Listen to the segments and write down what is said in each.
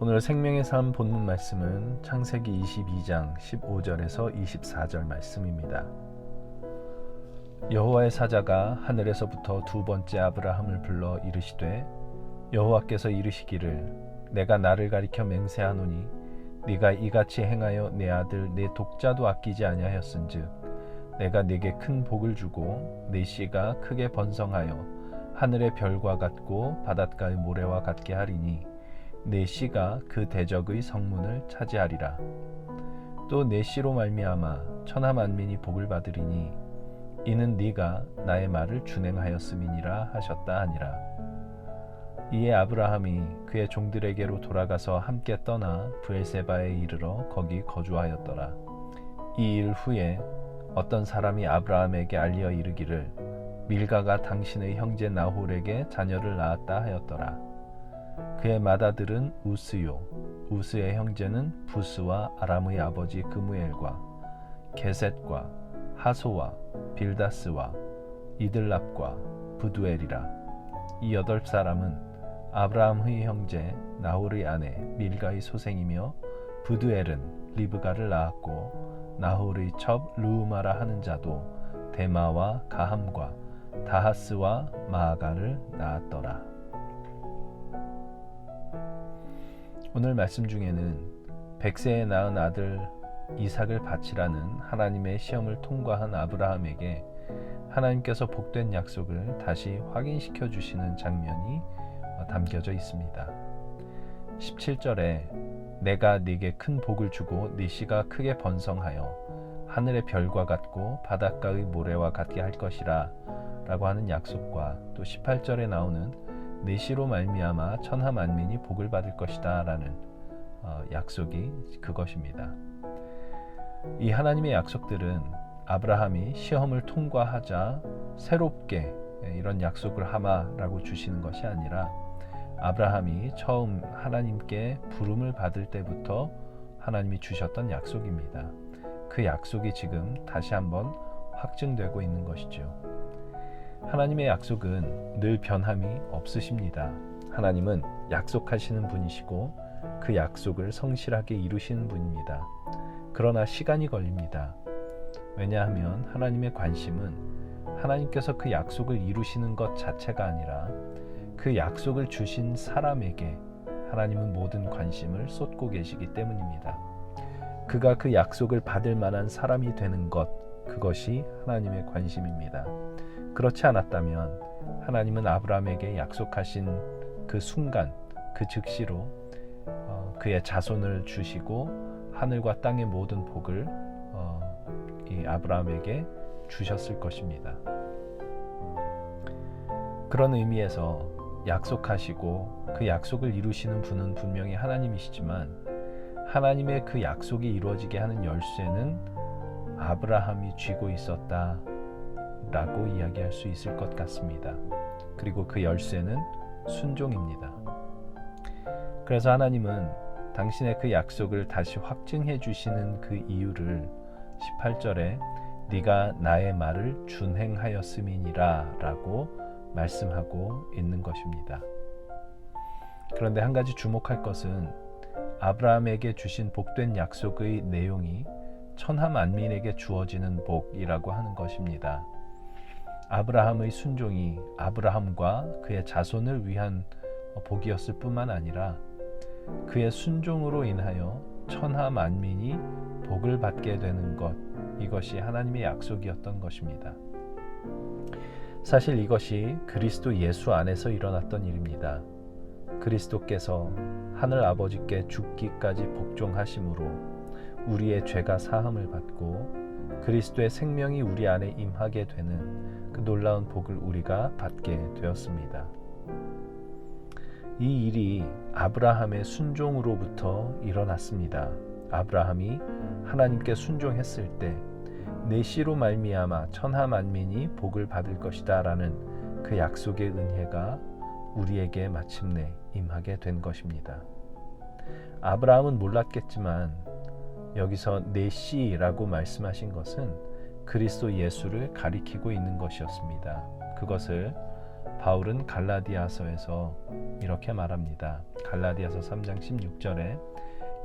오늘 생명의 삶 본문 말씀은 창세기 22장 15절에서 24절 말씀입니다. 여호와의 사자가 하늘에서부터 두 번째 아브라함을 불러 이르시되 여호와께서 이르시기를 내가 나를 가리켜 맹세하노니 네가 이같이 행하여 내 아들 내 독자도 아끼지 아니하였은즉 내가 네게 큰 복을 주고 네 씨가 크게 번성하여 하늘의 별과 같고 바닷가의 모래와 같게 하리니 네 씨가 그 대적의 성문을 차지하리라. 또 네 씨로 말미암아 천하 만민이 복을 받으리니 이는 네가 나의 말을 준행하였음이니라 하셨다 하니라. 이에 아브라함이 그의 종들에게로 돌아가서 함께 떠나 브엘세바에 이르러 거기 거주하였더라. 이 일 후에 어떤 사람이 아브라함에게 알려 이르기를 밀가가 당신의 형제 나홀에게 자녀를 낳았다 하였더라. 그의 맏아들은 우스요 우스의 형제는 부스와 아람의 아버지 그무엘과 게셋과 하소와 빌다스와 이들랍과 부두엘이라. 이 8사람은 아브라함의 형제 나홀의 아내 밀가의 소생이며 부두엘은 리브가를 낳았고 나홀의 첩 르우마라 하는 자도 데마와 가함과 다하스와 마아가를 낳았더라. 오늘 말씀 중에는 100세에 낳은 아들 이삭을 바치라는 하나님의 시험을 통과한 아브라함에게 하나님께서 복된 약속을 다시 확인시켜 주시는 장면이 담겨져 있습니다. 17절에 내가 네게 큰 복을 주고 네 씨가 크게 번성하여 하늘의 별과 같고 바닷가의 모래와 같게 할 것이라 라고 하는 약속과 또 18절에 나오는 네 씨로 말미암아 천하 만민이 복을 받을 것이다 라는 약속이 그것입니다. 이 하나님의 약속들은 아브라함이 시험을 통과하자 새롭게 이런 약속을 하마라고 주시는 것이 아니라 아브라함이 처음 하나님께 부름을 받을 때부터 하나님이 주셨던 약속입니다. 그 약속이 지금 다시 한번 확증되고 있는 것이죠. 하나님의 약속은 늘 변함이 없으십니다. 하나님은 약속하시는 분이시고 그 약속을 성실하게 이루시는 분입니다. 그러나 시간이 걸립니다. 왜냐하면 하나님의 관심은 하나님께서 그 약속을 이루시는 것 자체가 아니라 그 약속을 주신 사람에게 하나님은 모든 관심을 쏟고 계시기 때문입니다. 그가 그 약속을 받을 만한 사람이 되는 것, 그것이 하나님의 관심입니다. 그렇지 않았다면 하나님은 아브라함에게 약속하신 그 순간, 그 즉시로 그의 자손을 주시고 하늘과 땅의 모든 복을 이 아브라함에게 주셨을 것입니다. 그런 의미에서 약속하시고 그 약속을 이루시는 분은 분명히 하나님이시지만 하나님의 그 약속이 이루어지게 하는 열쇠는 아브라함이 쥐고 있었다 라고 이야기할 수 있을 것 같습니다. 그리고 그 열쇠는 순종입니다. 그래서 하나님은 당신의 그 약속을 다시 확증해 주시는 그 이유를 18절에 네가 나의 말을 준행하였음이니라 라고 말씀하고 있는 것입니다. 그런데 한 가지 주목할 것은 아브라함에게 주신 복된 약속의 내용이 천하 만민에게 주어지는 복이라고 하는 것입니다. 아브라함의 순종이 아브라함과 그의 자손을 위한 복이었을 뿐만 아니라 그의 순종으로 인하여 천하 만민이 복을 받게 되는 것, 이것이 하나님의 약속이었던 것입니다. 사실 이것이 그리스도 예수 안에서 일어났던 일입니다. 그리스도께서 하늘 아버지께 죽기까지 복종하심으로 우리의 죄가 사함을 받고 그리스도의 생명이 우리 안에 임하게 되는 그 놀라운 복을 우리가 받게 되었습니다. 이 일이 아브라함의 순종으로부터 일어났습니다. 아브라함이 하나님께 순종했을 때 내 씨로 말미암아 천하 만민이 복을 받을 것이다 라는 그 약속의 은혜가 우리에게 마침내 임하게 된 것입니다. 아브라함은 몰랐겠지만 여기서 내 씨라고 말씀하신 것은 그리스도 예수를 가리키고 있는 것이었습니다. 그것을 바울은 갈라디아서에서 이렇게 말합니다. 갈라디아서 3장 16절에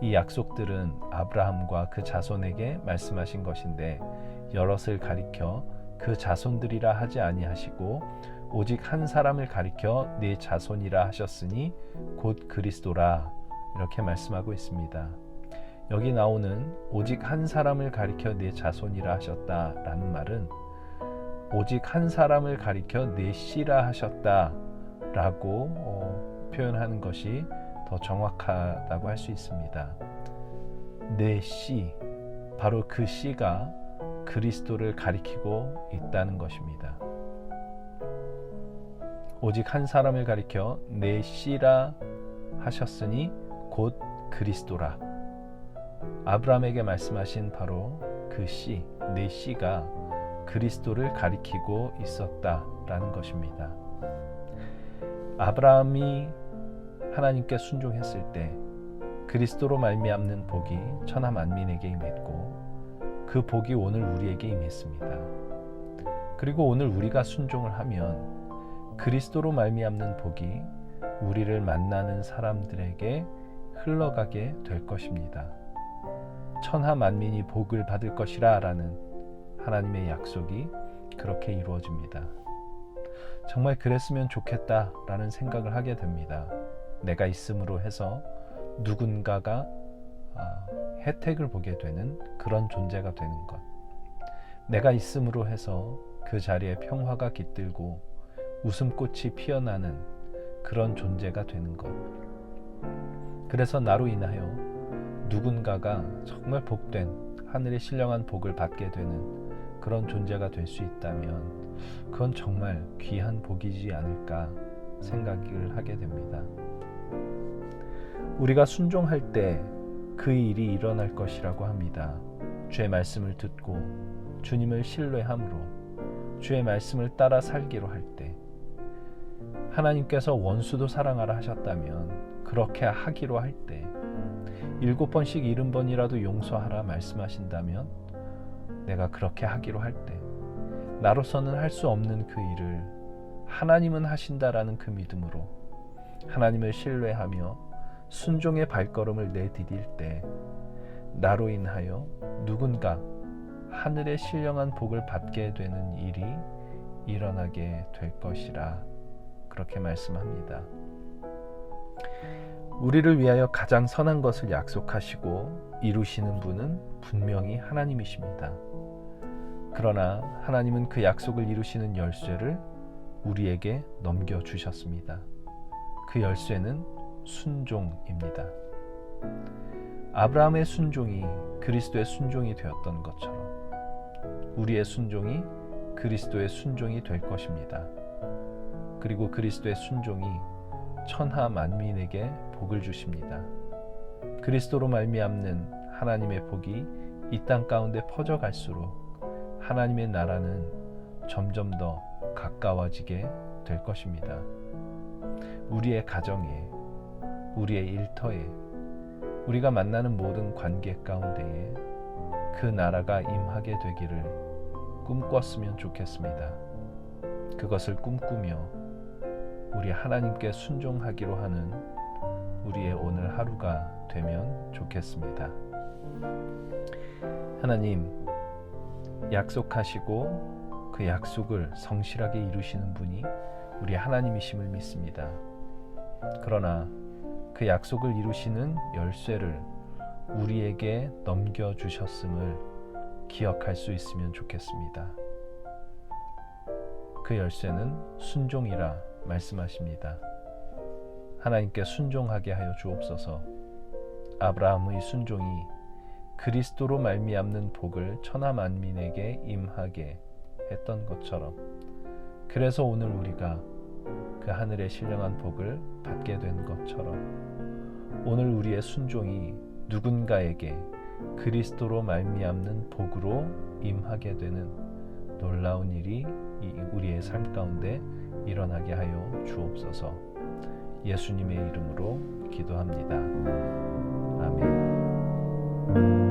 이 약속들은 아브라함과 그 자손에게 말씀하신 것인데 여럿을 가리켜 그 자손들이라 하지 아니하시고 오직 한 사람을 가리켜 네 자손이라 하셨으니 곧 그리스도라, 이렇게 말씀하고 있습니다. 여기 나오는 오직 한 사람을 가리켜 네 자손이라 하셨다라는 말은 오직 한 사람을 가리켜 네 씨라 하셨다라고 표현하는 것이 더 정확하다고 할 수 있습니다. 네 씨, 바로 그 씨가 그리스도를 가리키고 있다는 것입니다. 오직 한 사람을 가리켜 네 씨라 하셨으니 곧 그리스도라. 아브라함에게 말씀하신 바로 그 씨, 네 씨가 그리스도를 가리키고 있었다라는 것입니다. 아브라함이 하나님께 순종했을 때 그리스도로 말미암는 복이 천하 만민에게 임했고 그 복이 오늘 우리에게 임했습니다. 그리고 오늘 우리가 순종을 하면 그리스도로 말미암는 복이 우리를 만나는 사람들에게 흘러가게 될 것입니다. 천하 만민이 복을 받을 것이라 라는 하나님의 약속이 그렇게 이루어집니다. 정말 그랬으면 좋겠다라는 생각을 하게 됩니다. 내가 있음으로 해서 누군가가 혜택을 보게 되는 그런 존재가 되는 것, 내가 있음으로 해서 그 자리에 평화가 깃들고 웃음꽃이 피어나는 그런 존재가 되는 것, 그래서 나로 인하여 누군가가 정말 복된 하늘의 신령한 복을 받게 되는 그런 존재가 될 수 있다면 그건 정말 귀한 복이지 않을까 생각을 하게 됩니다. 우리가 순종할 때 그 일이 일어날 것이라고 합니다. 주의 말씀을 듣고 주님을 신뢰함으로 주의 말씀을 따라 살기로 할 때, 하나님께서 원수도 사랑하라 하셨다면 그렇게 하기로 할 때, 7번씩 70번이라도 용서하라 말씀하신다면 내가 그렇게 하기로 할 때, 나로서는 할 수 없는 그 일을 하나님은 하신다라는 그 믿음으로 하나님을 신뢰하며 순종의 발걸음을 내디딜 때, 나로 인하여 누군가 하늘의 신령한 복을 받게 되는 일이 일어나게 될 것이라 그렇게 말씀합니다. 우리를 위하여 가장 선한 것을 약속하시고 이루시는 분은 분명히 하나님이십니다. 그러나 하나님은 그 약속을 이루시는 열쇠를 우리에게 넘겨주셨습니다. 그 열쇠는 순종입니다. 아브라함의 순종이 그리스도의 순종이 되었던 것처럼 우리의 순종이 그리스도의 순종이 될 것입니다. 그리고 그리스도의 순종이 천하 만민에게 복을 주십니다. 그리스도로 말미암는 하나님의 복이 이 땅 가운데 퍼져갈수록 하나님의 나라는 점점 더 가까워지게 될 것입니다. 우리의 가정에, 우리의 일터에, 우리가 만나는 모든 관계 가운데에 그 나라가 임하게 되기를 꿈꿨으면 좋겠습니다. 그것을 꿈꾸며 우리 하나님께 순종하기로 하는 우리의 오늘 하루가 되면 좋겠습니다. 하나님, 약속하시고 그 약속을 성실하게 이루시는 분이 우리 하나님이심을 믿습니다. 그러나 그 약속을 이루시는 열쇠를 우리에게 넘겨주셨음을 기억할 수 있으면 좋겠습니다. 그 열쇠는 순종이라 말씀하십니다. 하나님께 순종하게 하여 주옵소서. 아브라함의 순종이 그리스도로 말미암는 복을 천하 만민에게 임하게 했던 것처럼, 그래서 오늘 우리가 그 하늘의 신령한 복을 받게 된 것처럼 오늘 우리의 순종이 누군가에게 그리스도로 말미암는 복으로 임하게 되는 놀라운 일이 우리의 삶 가운데 일어나게 하여 주옵소서. 예수님의 이름으로 기도합니다. 아멘.